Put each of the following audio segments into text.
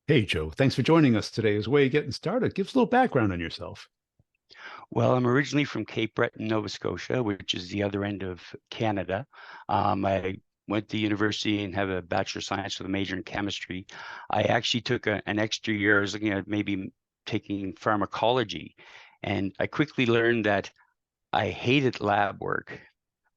Hey, Joe, thanks for joining us today. As a way of getting started, give us a little background on yourself. Well, I'm originally from Cape Breton, Nova Scotia, which is the other end of Canada. I went to university and have a Bachelor of Science with a major in chemistry. I actually took an extra year. I was looking at maybe taking pharmacology, and I quickly learned that I hated lab work,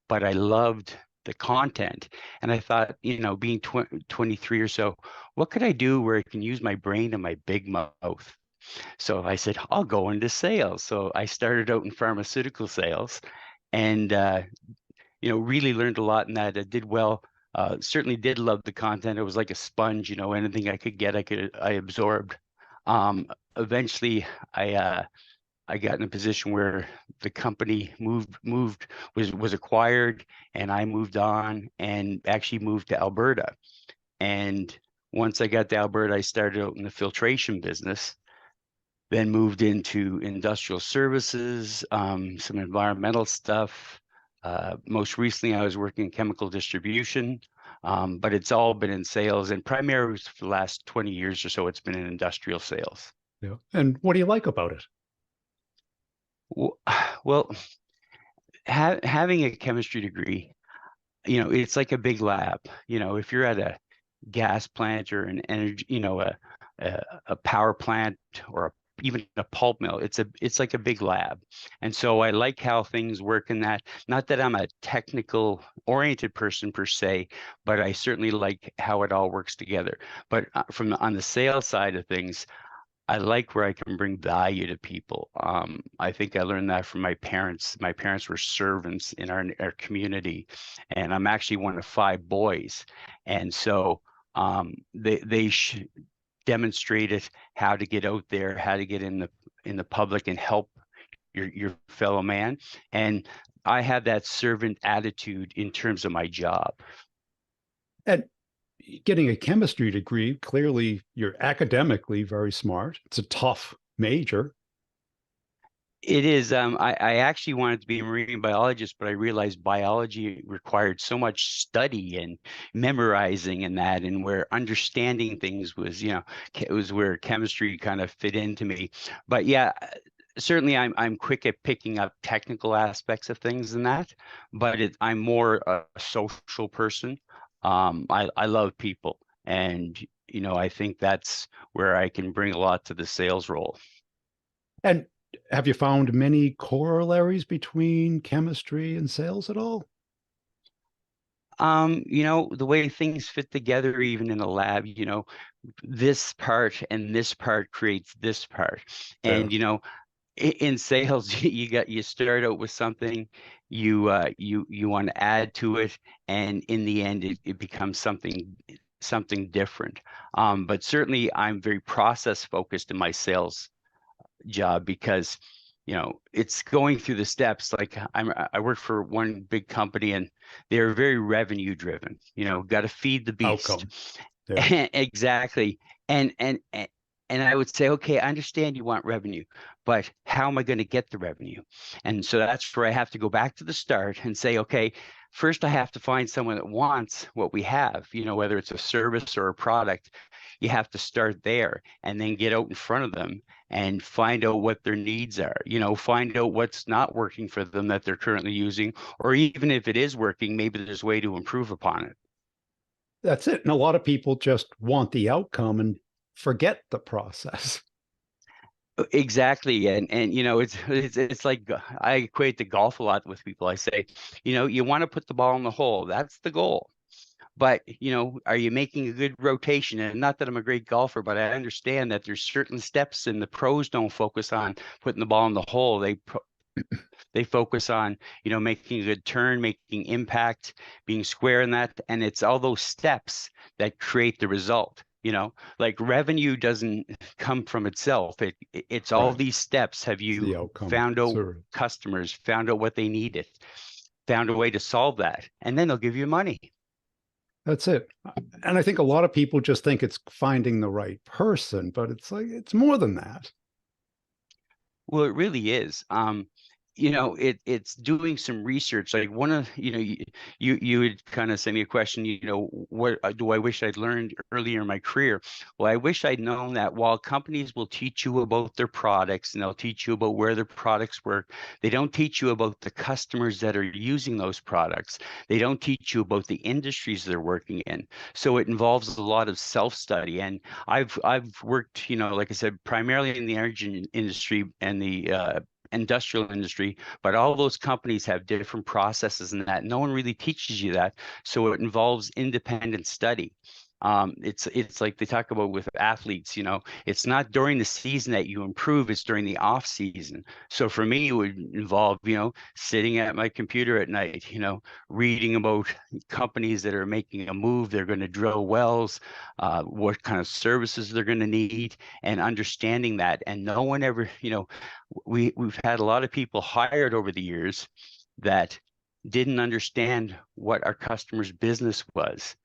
but I loved the content. And I thought, being 23 or so, what could I do where I can use my brain and my big mouth? So I said, I'll go into sales. So I started out in pharmaceutical sales and, really learned a lot in that. I did well. Certainly did love the content. It was like a sponge, anything I could get, I absorbed. Eventually I got in a position where the company was acquired, and I moved on and actually moved to Alberta. And once I got to Alberta, I started out in the filtration business, then moved into industrial services, some environmental stuff. Most recently, I was working in chemical distribution, but it's all been in sales, and primarily for the last 20 years or so, it's been in industrial sales. Yeah. And what do you like about it? W- Well, having a chemistry degree, it's like a big lab. If you're at a gas plant or an energy, a power plant or even a pulp mill, it's like a big lab. And so I like how things work in that. Not that I'm a technical oriented person per se, but I certainly like how it all works together. But on the sales side of things, I like where I can bring value to people. I think I learned that from my parents. My parents were servants in our community, and I'm actually one of five boys. And so they demonstrated how to get out there, how to get in the public and help your fellow man. And I have that servant attitude in terms of my job. And getting a chemistry degree, clearly you're academically very smart. It's a tough major. It is. I actually wanted to be a marine biologist, but I realized biology required so much study and memorizing and that, and where understanding things was, it was where chemistry kind of fit into me. But yeah, certainly I'm quick at picking up technical aspects of things and that, but I'm more a social person. I love people, and I think that's where I can bring a lot to the sales role. And have you found many corollaries between chemistry and sales at all? The way things fit together, even in a lab, this part and this part creates this part. Yeah. And, in sales, you start out with something, you want to add to it, and in the end, it becomes something different. But certainly, I'm very process focused in my sales job because it's going through the steps. Like I work for one big company, and they're very revenue driven. Got to feed the beast. Outcome. Yeah. Exactly. And I would say, okay, I understand you want revenue, but how am I going to get the revenue? And so that's where I have to go back to the start and say, okay, first I have to find someone that wants what we have, whether it's a service or a product. You have to start there and then get out in front of them and find out what their needs are, find out what's not working for them that they're currently using, or even if it is working, maybe there's a way to improve upon it. That's it. And a lot of people just want the outcome and forget the process. Exactly. And it's like I equate to golf a lot with people. I say, you want to put the ball in the hole. That's the goal. But, are you making a good rotation? And not that I'm a great golfer, but I understand that there's certain steps, and the pros don't focus on putting the ball in the hole. They focus on, making a good turn, making impact, being square in that. And it's all those steps that create the result. Like revenue doesn't come from itself. It's all Right. these steps. Have It's you the outcome. found out Sort of. customers, found out what they needed, found a way to solve that, and then they'll give you money. That's it. And I think a lot of people just think it's finding the right person, but it's like it's more than that. Well, it really is. it's doing some research. Like one of, you would kind of send me a question, what do I wish I'd learned earlier in my career? Well, I wish I'd known that while companies will teach you about their products and they'll teach you about where their products work, they don't teach you about the customers that are using those products. They don't teach you about the industries they're working in. So it involves a lot of self-study. And I've worked, like I said, primarily in the energy industry and the industrial industry, but all those companies have different processes and that no one really teaches you that. So it involves independent study. It's like they talk about with athletes, it's not during the season that you improve, it's during the off season. So for me, it would involve, sitting at my computer at night, reading about companies that are making a move, they're going to drill wells, what kind of services they're going to need, and understanding that. And no one ever, we've had a lot of people hired over the years that didn't understand what our customer's business was.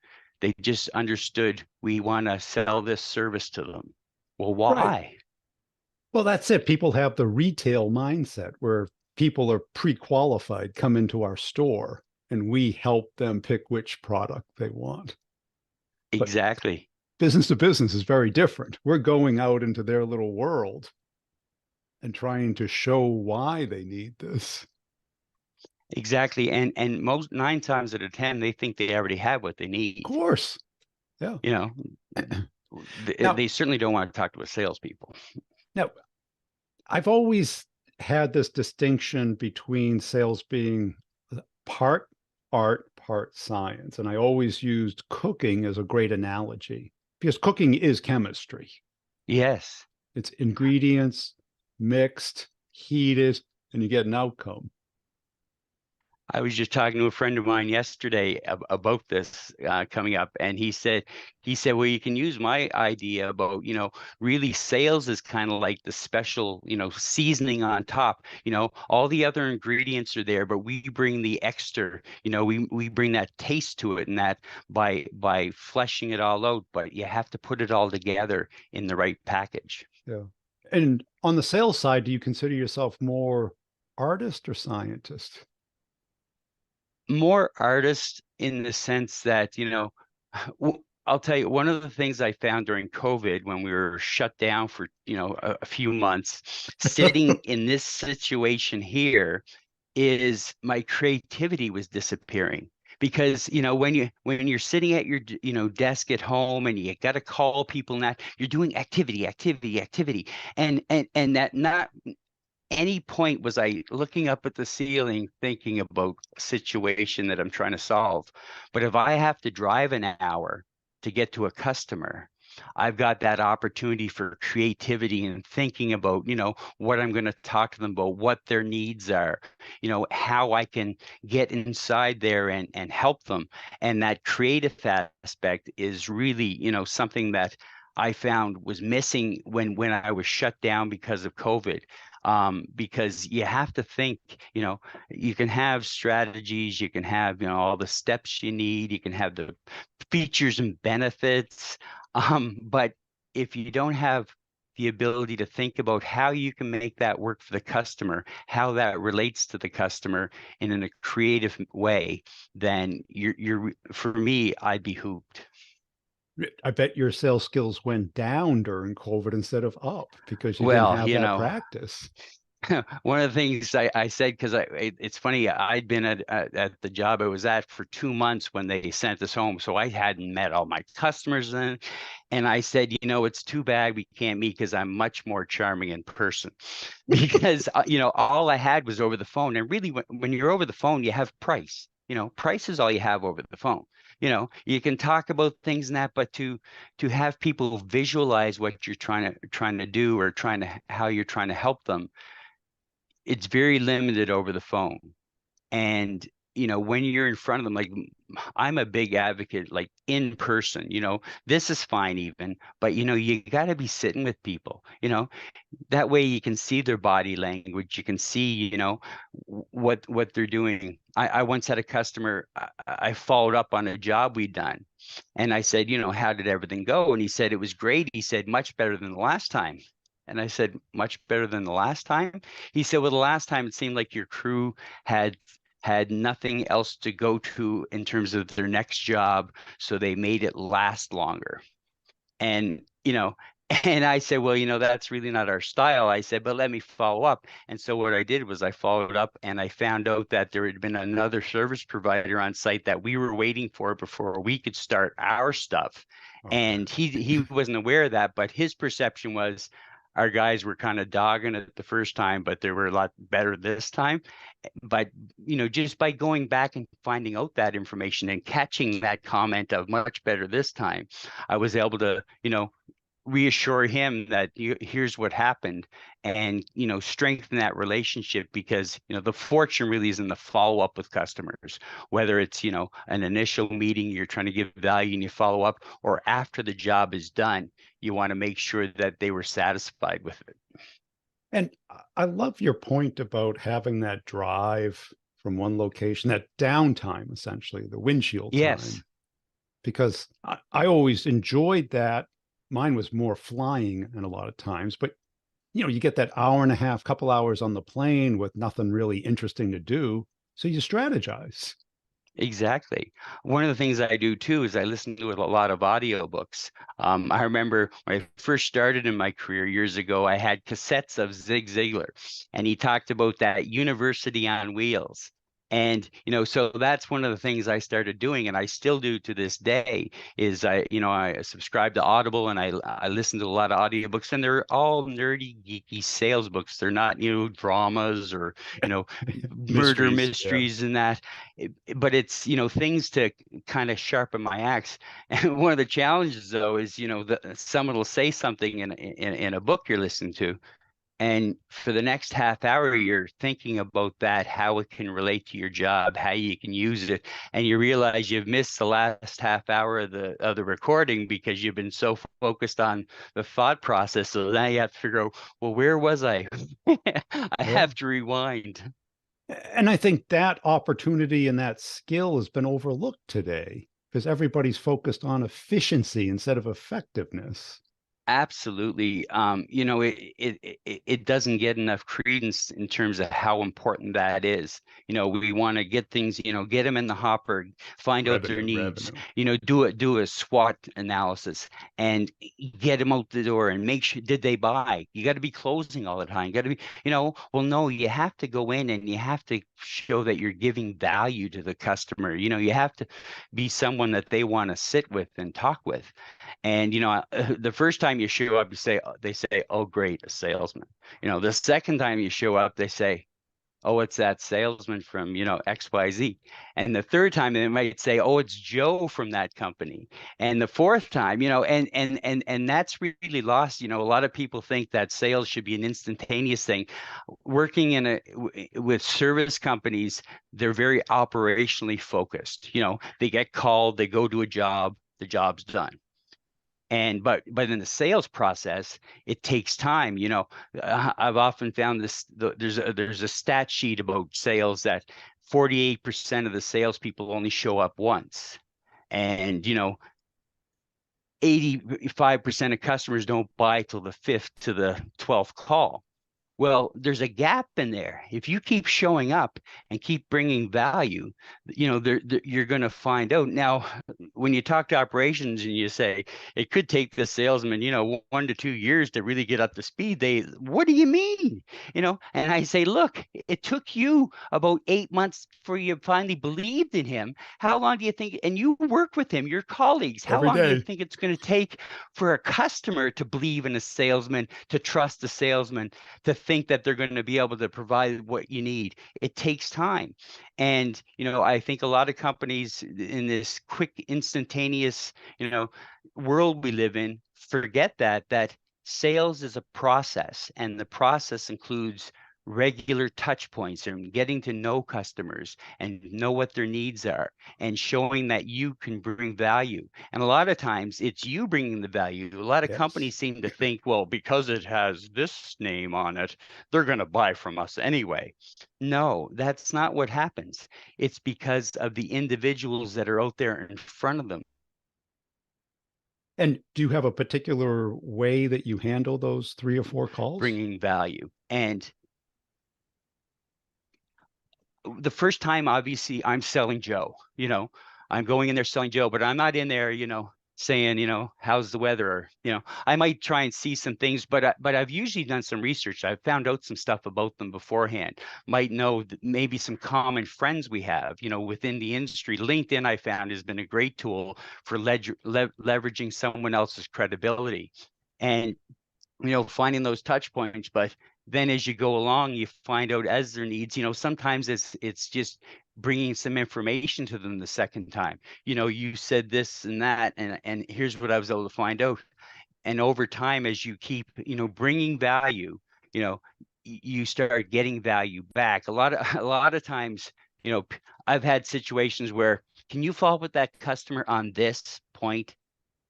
They just understood we want to sell this service to them. Well, Right. why? Well, that's it. People have the retail mindset where people are pre-qualified, come into our store, and we help them pick which product they want. But Exactly. business to business is very different. We're going out into their little world and trying to show why they need this. Exactly. And most 9 times out of 10, they think they already have what they Of need. course. Yeah. You know, Now, they certainly don't want to talk to a salespeople. now I've always had this distinction between sales being part art, part science. And I always used cooking as a great analogy because cooking is chemistry. Yes. It's ingredients mixed, heated, and you get an outcome. I was just talking to a friend of mine yesterday about this coming up, and he said, well, you can use my idea about, really sales is kind of like the special, seasoning on top. All the other ingredients are there, but we bring the extra, we bring that taste to it, and that by fleshing it all out. But you have to put it all together in the right package. Yeah. And on the sales side, do you consider yourself more artist or scientist? More artist in the sense that, I'll tell you, one of the things I found during COVID when we were shut down for, a few months, sitting in this situation here, is my creativity was disappearing. Because when you're sitting at your desk at home and you got to call people and that you're doing activity, activity, activity, and that not any point was I looking up at the ceiling thinking about a situation that I'm trying to solve. But if I have to drive an hour to get to a customer, I've got that opportunity for creativity and thinking about, what I'm going to talk to them about, what their needs are, how I can get inside there and help them. And that creative aspect is really, something that I found was missing when I was shut down because of COVID. Because you have to think, you can have strategies, you can have, all the steps you need, you can have the features and benefits. But if you don't have the ability to think about how you can make that work for the customer, how that relates to the customer in a creative way, then you're for me, I'd be hooped. I bet your sales skills went down during COVID instead of up because you didn't Well, have that practice. one of the things I said, because it's funny, I'd been at the job I was at for 2 months when they sent us home. So I hadn't met all my customers then. And I said, it's too bad we can't meet because I'm much more charming in person. Because, all I had was over the phone. And really, when you're over the phone, you have price. Price is all you have over the phone. You can talk about things and that, but to have people visualize what you're trying to do or how you're trying to help them, it's very limited over the phone. And when you're in front of them, like I'm a big advocate, like in person, this is fine even, but you got to be sitting with people, that way you can see their body language, you can see, what they're doing. I once had a customer, I followed up on a job we'd done, and I said, how did everything go? And he said it was great. He said much better than the last time. And I said, much better than the last time. He said, well, the last time it seemed like your crew had had nothing else to go to in terms of their next job, so they made it last longer. And, and I said, well, that's really not our style. I said, but let me follow up. And so what I did was I followed up and I found out that there had been another service provider on site that we were waiting for before we could start our stuff. Okay. And he wasn't aware of that, but his perception was our guys were kind of dogging it the first time, but they were a lot better this time. But just by going back and finding out that information and catching that comment of much better this time, I was able to reassure him that here's what happened, and strengthen that relationship, because the fortune really is in the follow up with customers, whether it's an initial meeting, you're trying to give value and you follow up, or after the job is done, you want to make sure that they were satisfied with it. And I love your point about having that drive from one location, that downtime, essentially, the windshield Yes. time, because I always enjoyed that. Mine was more flying and a lot of times, but you get that hour and a half, couple hours on the plane with nothing really interesting to do. So you strategize. Exactly. One of the things I do too is I listen to a lot of audiobooks. I remember when I first started in my career years ago, I had cassettes of Zig Ziglar, and he talked about that university on wheels. And, so that's one of the things I started doing, and I still do to this day, is I subscribe to Audible, and I listen to a lot of audiobooks, and they're all nerdy, geeky sales books. They're not, dramas or, you know, murder Mysteries. Yeah. mysteries and that. But it's things to kind of sharpen my axe. And one of the challenges though is someone will say something in a book you're listening to, and for the next half hour you're thinking about that, how it can relate to your job, how you can use it, and you realize you've missed the last half hour of the recording because you've been so focused on the thought process. So now you have to figure out, well, where was I? I Yeah. have to rewind. And I think that opportunity and that skill has been overlooked today because everybody's focused on efficiency instead of effectiveness. Absolutely. It doesn't get enough credence in terms of how important that is. We want to get things, get them in the hopper, find out their Revenue, needs, revenue. do a SWOT analysis and get them out the door and make sure, did they buy? You got to be closing all the time. You got to be, well, no, you have to go in and you have to show that you're giving value to the customer. You have to be someone that they want to sit with and talk with. And the first time you show up, they say, "Oh, great, a salesman." The second time you show up, they say, "Oh, it's that salesman from XYZ." And the third time they might say, "Oh, it's Joe from that company." And the fourth time, and that's really lost. A lot of people think that sales should be an instantaneous thing. Working with service companies, they're very operationally focused. They get called, they go to a job, the job's done. And but in the sales process, it takes time. I've often found there's a stat sheet about sales that 48% of the salespeople only show up once, and 85% of customers don't buy till the fifth to the 12th call. Well, there's a gap in there. If you keep showing up and keep bringing value, you're going to find out. Now, when you talk to operations and you say it could take the salesman, 1 to 2 years to really get up to speed, what do you mean? And I say, look, it took you about 8 months before you finally believed in him. How long do you think? And you work with him, your colleagues. How Every long do you day. think it's going to take for a customer to believe in a salesman, to trust a salesman, to think that they're going to be able to provide what you need? It takes time. And, I think a lot of companies in this quick, instantaneous, world we live in forget that sales is a process, and the process includes regular touch points and getting to know customers and know what their needs are and showing that you can bring value. And a lot of times it's you bringing the value. A lot of Yes. companies seem to think, well, because it has this name on it, they're going to buy from us anyway. No, that's not what happens. It's because of the individuals that are out there in front of them. And do you have a particular way that you handle those 3 or 4 calls? bringing value. And the first time, obviously, I'm selling Joe. I'm going in there selling Joe, but I'm not in there, saying, how's the weather? Or, I might try and see some things, but I've usually done some research. I've found out some stuff about them beforehand. Might know maybe some common friends we have, within the industry. LinkedIn, I found, has been a great tool for leveraging someone else's credibility. And finding those touch points. But then as you go along, you find out as their needs, sometimes it's just bringing some information to them the second time. You said this and that, and here's what I was able to find out. And over time, as you keep, bringing value, you know, you start getting value back. A lot of times, I've had situations where, can you follow up with that customer on this point?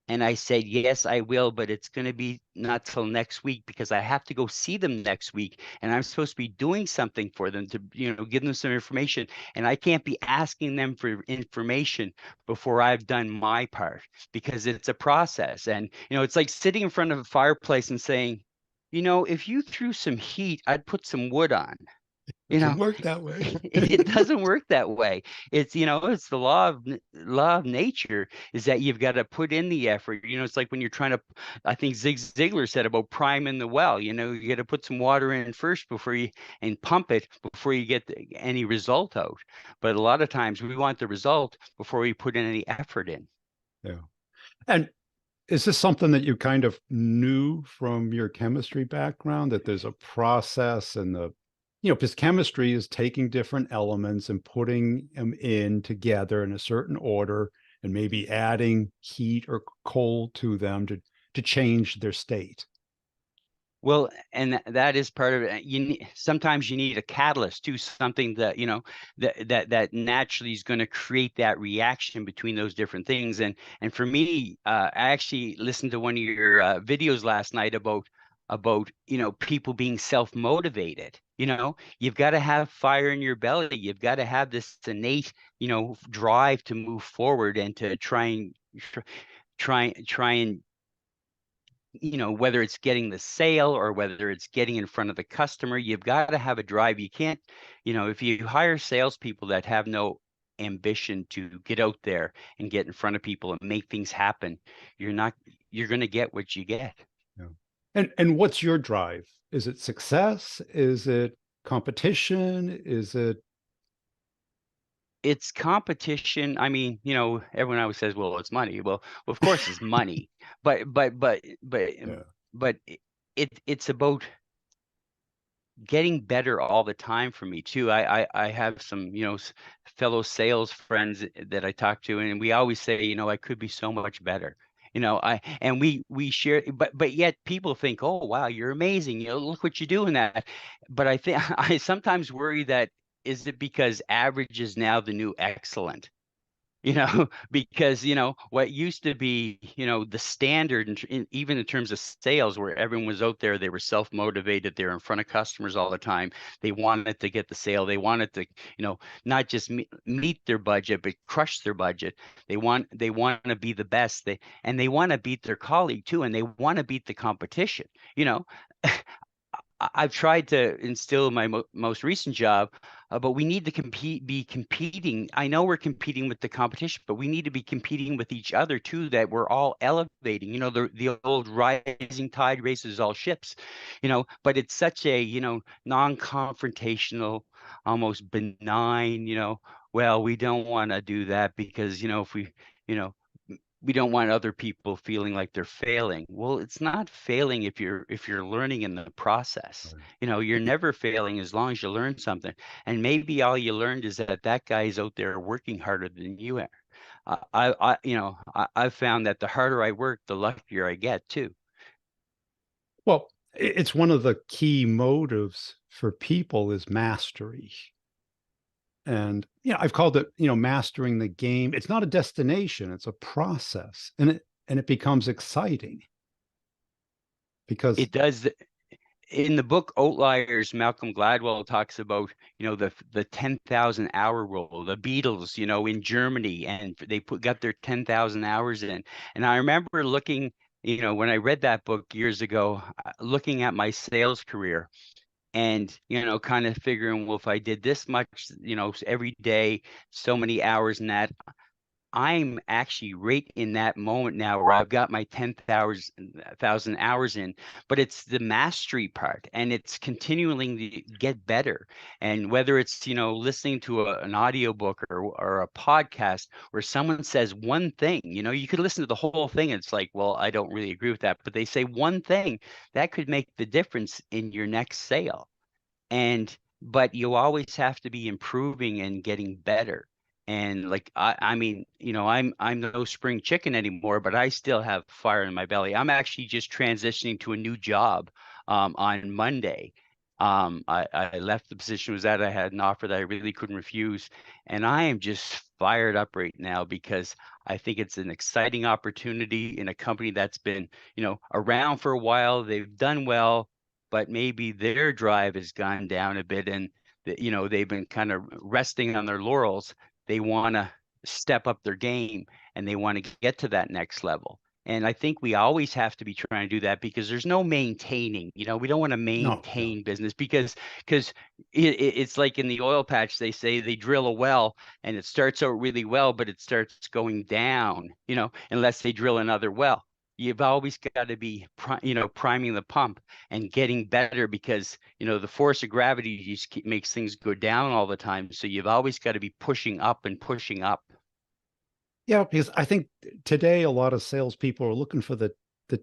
And I said, yes, I will, but it's going to be not till next week because I have to go see them next week. And I'm supposed to be doing something for them to, give them some information. And I can't be asking them for information before I've done my part because it's a process. And, it's like sitting in front of a fireplace and saying, if you threw some heat, I'd put some wood on. It You doesn't know, work that way. it doesn't work that way. It's the law of nature is that you've got to put in the effort. It's like when you're trying to, I think Zig Ziglar said about priming the well. You got to put some water in first before you and pump it before you get any result out. But a lot of times we want the result before we put any effort in. Yeah. And is this something that you kind of knew from your chemistry background, that there's a process and because chemistry is taking different elements and putting them in together in a certain order and maybe adding heat or cold to them to change their state. Well, and that is part of it. Sometimes you need a catalyst too, something that that naturally is going to create that reaction between those different things. And for me, I actually listened to one of your videos last night about people being self-motivated. You've got to have fire in your belly. You've got to have this innate drive to move forward and to try and whether it's getting the sale or whether it's getting in front of the customer, you've got to have a drive. You can't, if you hire salespeople that have no ambition to get out there and get in front of people and make things happen, you're going to get what you get. Yeah. And what's your drive? Is it success? Is it competition? Is it It's competition. I mean, everyone always says, well, it's money. Well, of course it's money, but yeah. but it's about getting better all the time for me too. I have some, fellow sales friends that I talk to, and we always say, I could be so much better. We share, but yet people think, oh wow, you're amazing. Look what you do in that. But I think I sometimes worry that, is it because average is now the new excellent? Because what used to be the standard even in terms of sales, where everyone was out there, they were self-motivated, they're in front of customers all the time, they wanted to get the sale, they wanted to not just meet their budget but crush their budget. They want to be the best, they want to beat their colleague too, and they want to beat the competition. you know I've tried to instill in my most recent job, but we need to be competing. I know we're competing with the competition, but we need to be competing with each other too, that we're all elevating. The old rising tide raises all ships, but it's such a, non-confrontational, almost benign, well, we don't want to do that because, if you know, we don't want other people feeling like they're failing. Well, it's not failing if you're learning in the process. You're never failing as long as you learn something. And maybe all you learned is that that guy's out there working harder than you are. I've found that the harder I work, the luckier I get too. Well, it's one of the key motives for people is mastery. And I've called it, mastering the game. It's not a destination, it's a process. And it becomes exciting because It does. in the book Outliers, Malcolm Gladwell talks about, the 10,000 hour rule, the Beatles, in Germany, and they got their 10,000 hours in. And I remember looking, when I read that book years ago, looking at my sales career and, kind of figuring, well, if I did this much, every day, so many hours in that, I'm actually right in that moment now where I've got my 10,000 hours in, but it's the mastery part and it's continuing to get better. And whether it's, listening to an audiobook or a podcast where someone says one thing, you could listen to the whole thing. And it's like, well, I don't really agree with that, but they say one thing that could make the difference in your next sale. But you always have to be improving and getting better. And like I mean, I'm no spring chicken anymore, but I still have fire in my belly. I'm actually just transitioning to a new job on Monday. I left the position was that I had an offer that I really couldn't refuse, and I am just fired up right now because I think it's an exciting opportunity in a company that's been, around for a while. They've done well, but maybe their drive has gone down a bit and they've been kind of resting on their laurels. They want to step up their game and they want to get to that next level. And I think we always have to be trying to do that because there's no maintaining. We don't want to No, no. maintain business because it's like in the oil patch, they say they drill a well and it starts out really well, but it starts going down, unless they drill another well. You've always got to be, priming the pump and getting better because the force of gravity just makes things go down all the time. So you've always got to be pushing up and pushing up. Yeah, because I think today a lot of salespeople are looking for the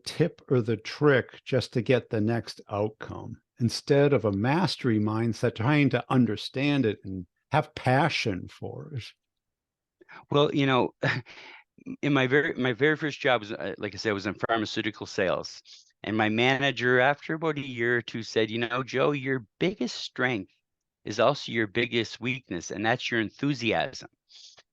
tip or the trick just to get the next outcome instead of a mastery mindset, trying to understand it and have passion for it. Well, in my very first job was, like I said, was in pharmaceutical sales, and my manager after about a year or two said, Joe, your biggest strength is also your biggest weakness, and that's your enthusiasm.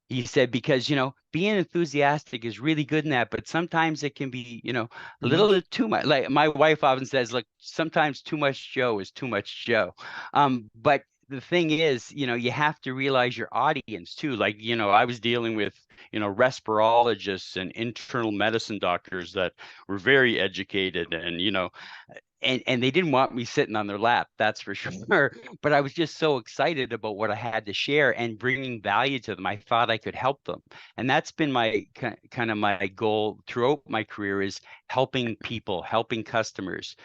He said, because, being enthusiastic is really good in that, but sometimes it can be, a Too little much? bit too much. Like my wife often says, look, sometimes too much Joe is too much Joe. But the thing is, you have to realize your audience too. Like, I was dealing with, respirologists and internal medicine doctors that were very educated and, and they didn't want me sitting on their lap, that's for sure. But I was just so excited about what I had to share and bringing value to them. I thought I could help them, and that's been my kind of my goal throughout my career is helping people, helping customers.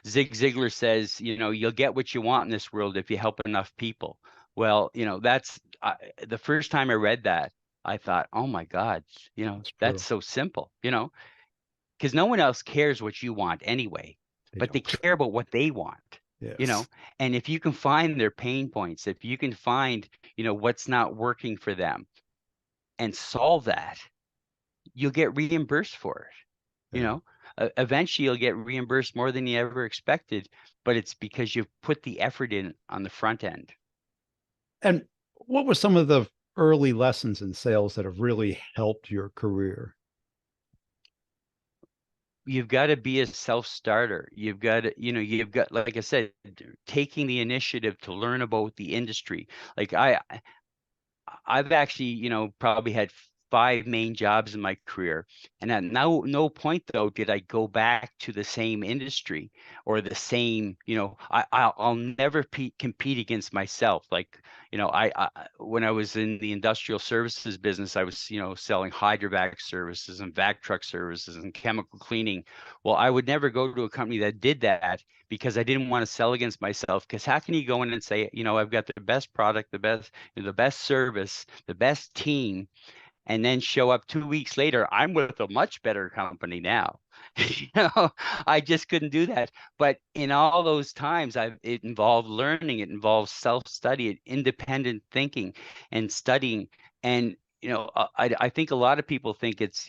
Zig Ziglar says, you'll get what you want in this world if you help enough people. Well, that's the first time I read that, I thought, oh my God, That's that's true. so simple, because no one else cares what you want anyway, They but they don't. care about what they want, you Yes. know. And if you can find their pain points, if you can find, what's not working for them and solve that, you'll get reimbursed for it, Yeah. Eventually you'll get reimbursed more than you ever expected, but it's because you've put the effort in on the front end. And what were some of the early lessons in sales that have really helped your career? You've got to be a self-starter. You've got to, you've got, like I said, taking the initiative to learn about the industry. Like I've actually, probably had five main jobs in my career, and at no point though did I go back to the same industry or the same, I'll never compete against myself. Like, I when I was in the industrial services business, I was, selling hydrovac services and vac truck services and chemical cleaning. Well, I would never go to a company that did that because I didn't want to sell against myself. Because how can you go in and say, I've got the best product, the best service, the best team, and then show up 2 weeks later, I'm with a much better company now. I just couldn't do that. But in all those times, it involved learning, it involves self-study, independent thinking, and studying. And I think a lot of people think it's,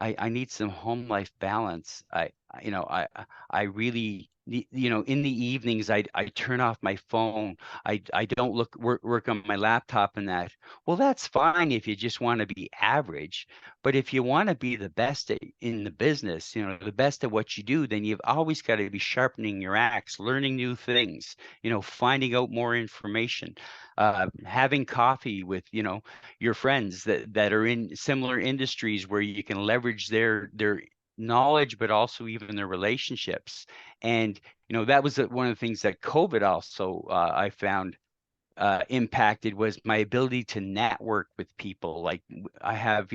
I need some home life balance. I really in the evenings I turn off my phone. I don't work on my laptop and that. Well, that's fine if you just want to be average, but if you want to be the best in the business, the best at what you do, then you've always got to be sharpening your axe, learning new things, finding out more information, having coffee with your friends that are in similar industries where you can leverage their knowledge, but also even their relationships. And that was one of the things that COVID also I found impacted, was my ability to network with people. Like I have,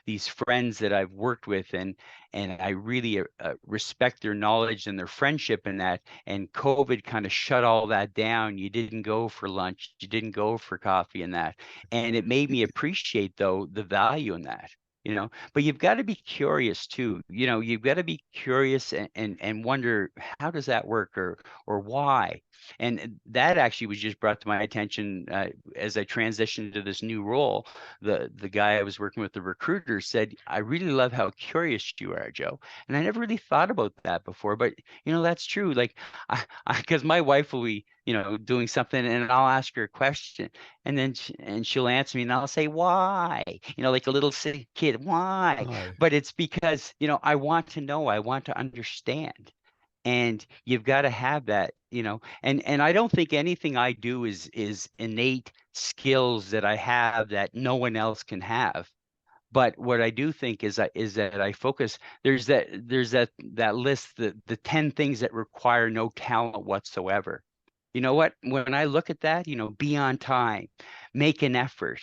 these friends that I've worked with, and I really respect their knowledge and their friendship in that. And COVID kind of shut all that down. You didn't go for lunch, you didn't go for coffee and that. And it made me appreciate though the value in that. But you've got to be curious too. You've got to be curious and wonder, how does that work, or why? And that actually was just brought to my attention as I transitioned to this new role. The guy I was working with, the recruiter, said, "I really love how curious you are, Joe." And I never really thought about that before, but that's true. Like, because my wife will be, doing something, and I'll ask her a question, and then she'll answer me, and I'll say, "Why?" Like a little silly kid, "Why?" Hi. But it's because I want to know, I want to understand. And you've got to have that, and I don't think anything I do is innate skills that I have that no one else can have. But what I do think is that I focus. There's that list, the 10 things that require no talent whatsoever. You know what? When I look at that, be on time, make an effort,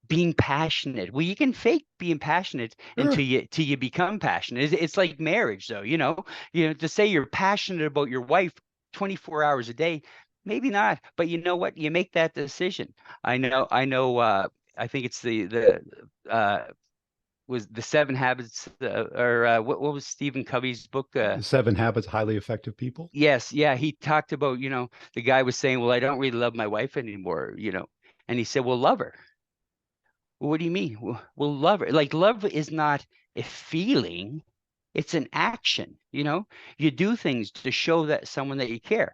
being passionate. Well, you can fake being passionate Sure. till you become passionate. It's like marriage, though. To say you're passionate about your wife 24 hours a day, maybe not. But you know what? You make that decision. I know. I think it's the was the Seven Habits, or what was Stephen Covey's book? The Seven Habits of Highly Effective People. Yes, yeah. He talked about, the guy was saying, "Well, I don't really love my wife anymore," and he said, "Well, love her." Well, what do you mean? Well, love her. Like, love is not a feeling, it's an action. You do things to show that someone that you care.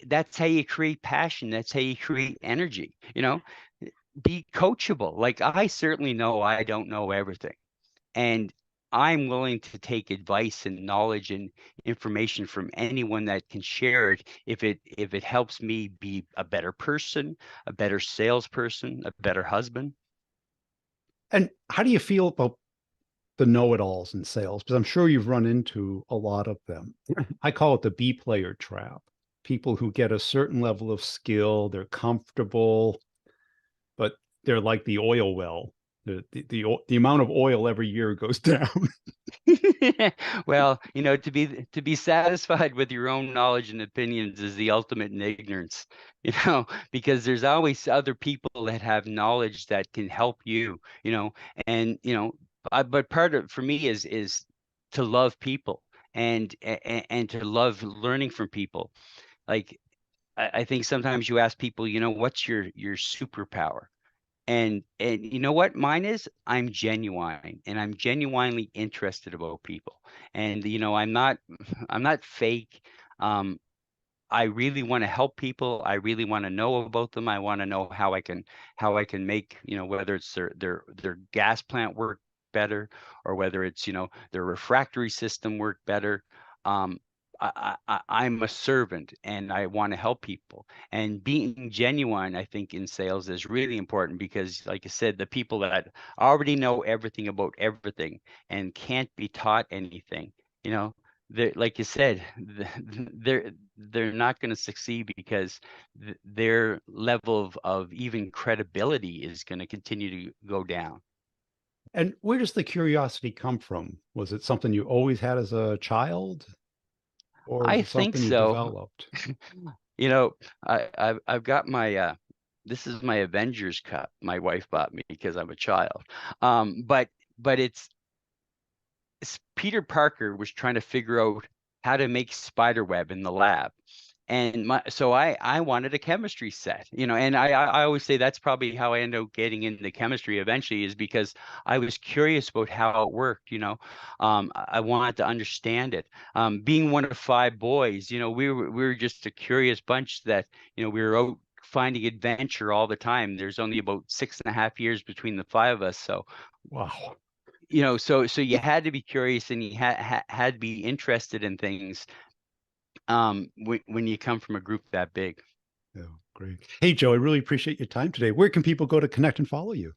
That's how you create passion. That's how you create energy. Be coachable. Like, I certainly know I don't know everything, and I'm willing to take advice and knowledge and information from anyone that can share it, if it helps me be a better person, a better salesperson, a better husband. And how do you feel about the know-it-alls in sales? Because I'm sure you've run into a lot of them. I call it the B player trap. People who get a certain level of skill, they're comfortable, but they're like the oil well. The amount of oil every year goes down. Well, to be satisfied with your own knowledge and opinions is the ultimate in ignorance, because there's always other people that have knowledge that can help you, and but part of, for me, is to love people, and to love learning from people. Like, I think sometimes you ask people, what's your superpower? And you know what mine is? I'm genuine, and I'm genuinely interested about people. And I'm not fake. Um, I really want to help people. I really want to know about them. I want to know how I can make, whether it's their gas plant work better, or whether it's, their refractory system work better. Um, I'm a servant, and I want to help people. And being genuine, I think, in sales is really important, because, like I said, the people that already know everything about everything and can't be taught anything, you know, like you said, they're not going to succeed, because their level of even credibility is going to continue to go down. And where does the curiosity come from? Was it something you always had as a child, or is I it think something you so. developed? You know, I've got my this is my Avengers cup my wife bought me because I'm a child. But Peter Parker was trying to figure out how to make spider web in the lab. And I wanted a chemistry set, and I always say that's probably how I ended up getting into chemistry eventually, is because I was curious about how it worked. I wanted to understand it. Being one of five boys, we were just a curious bunch that, we were out finding adventure all the time. There's only about 6.5 years between the five of us, so Wow. so you had to be curious, and you had to be interested in things, when you come from a group that big. Oh, great. Hey, Joe, I really appreciate your time today. Where can people go to connect and follow you?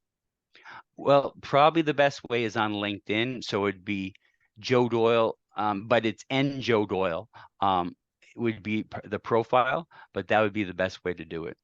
Well, probably the best way is on LinkedIn. So it'd be Joe Doyle, but it's N Joe Doyle. Would be the profile, but that would be the best way to do it.